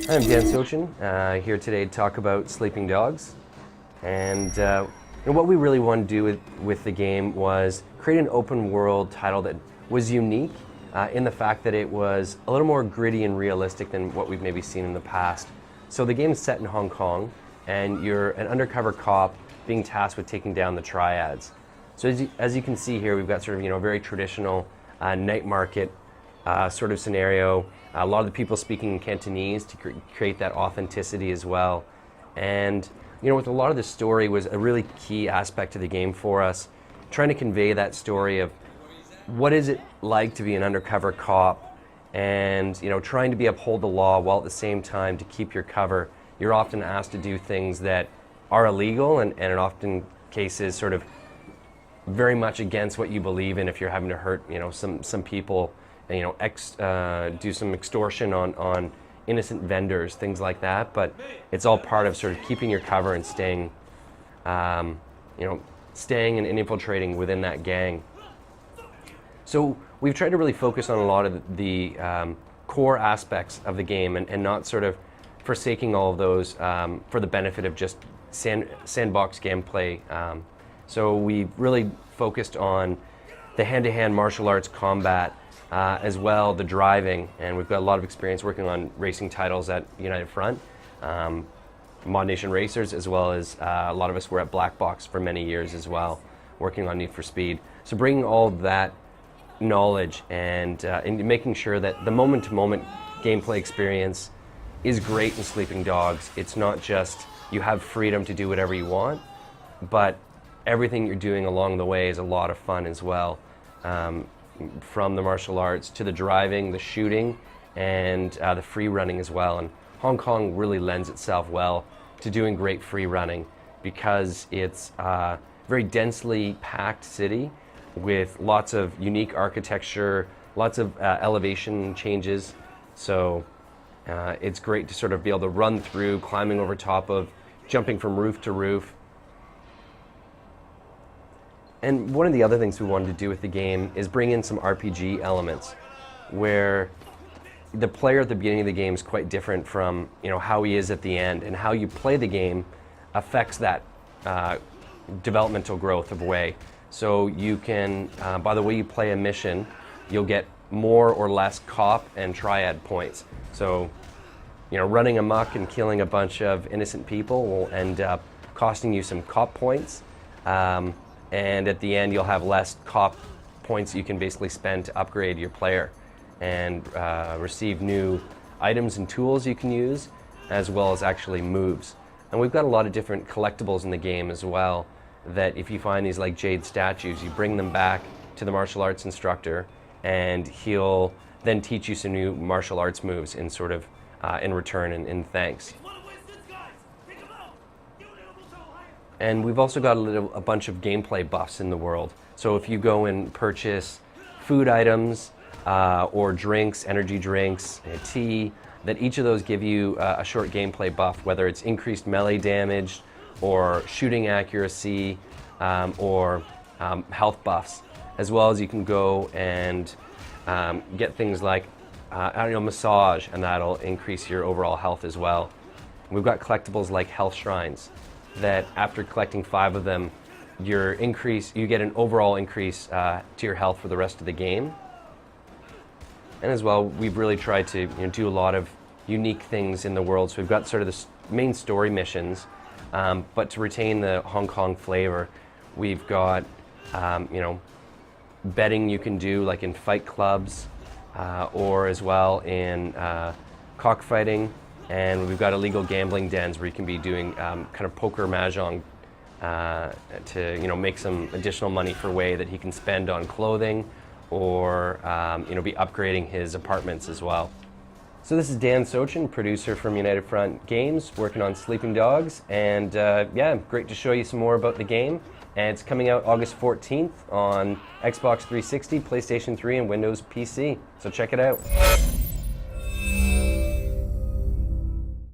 I'm Dan Sochin, here today to talk about Sleeping Dogs. And what we really wanted to do with the game was create an open world title that was unique in the fact that it was a little more gritty and realistic than what we've maybe seen in the past. So the game is set in Hong Kong, and you're an undercover cop being tasked with taking down the triads. So as you can see here, we've got sort of a very traditional night market sort of scenario. A lot of the people speaking in Cantonese to create that authenticity as well. And with a lot of the story was a really key aspect of the game for us, trying to convey that story of what is it like to be an undercover cop, and trying to uphold the law while at the same time to keep your cover. You're often asked to do things that are illegal and in often cases sort of very much against what you believe in if you're having to hurt some people, do some extortion on innocent vendors, things like that. But it's all part of sort of keeping your cover and staying and infiltrating within that gang. So we've tried to really focus on a lot of the core aspects of the game and not sort of forsaking all of those for the benefit of just sandbox gameplay. So we really focused on the hand-to-hand martial arts combat, as well the driving, and we've got a lot of experience working on racing titles at United Front, Mod Nation Racers, as well as a lot of us were at Black Box for many years as well, working on Need for Speed. So bringing all of that knowledge and making sure that the moment-to-moment gameplay experience is great in Sleeping Dogs. It's not just you have freedom to do whatever you want, but everything you're doing along the way is a lot of fun as well. From the martial arts to the driving, the shooting, and the free running as well. And Hong Kong really lends itself well to doing great free running because it's a very densely packed city with lots of unique architecture, lots of elevation changes. So it's great to sort of be able to run through, climbing over top of, jumping from roof to roof. And one of the other things we wanted to do with the game is bring in some RPG elements where the player at the beginning of the game is quite different from how he is at the end, and how you play the game affects that developmental growth of way. So you can, by the way you play a mission, you'll get more or less cop and triad points. So running amok and killing a bunch of innocent people will end up costing you some cop points. And at the end, you'll have less cop points you can basically spend to upgrade your player and receive new items and tools you can use, as well as actually moves. And we've got a lot of different collectibles in the game as well, that if you find these like jade statues, you bring them back to the martial arts instructor, and he'll then teach you some new martial arts moves in sort of in return and in thanks. And we've also got a bunch of gameplay buffs in the world. So if you go and purchase food items or drinks, energy drinks, tea, that each of those give you a short gameplay buff, whether it's increased melee damage or shooting accuracy or health buffs, as well as you can go and get things like massage, and that'll increase your overall health as well. We've got collectibles like health shrines, that after collecting 5 of them, you get an overall increase to your health for the rest of the game. And as well, we've really tried to do a lot of unique things in the world. So we've got sort of the main story missions, but to retain the Hong Kong flavor, we've got betting you can do like in fight clubs, or as well in cockfighting. And we've got illegal gambling dens where you can be doing kind of poker mahjong to make some additional money for Wei that he can spend on clothing, or be upgrading his apartments as well. So this is Dan Sochin, producer from United Front Games, working on Sleeping Dogs, and yeah, great to show you some more about the game. And it's coming out August 14th on Xbox 360, PlayStation 3, and Windows PC. So check it out.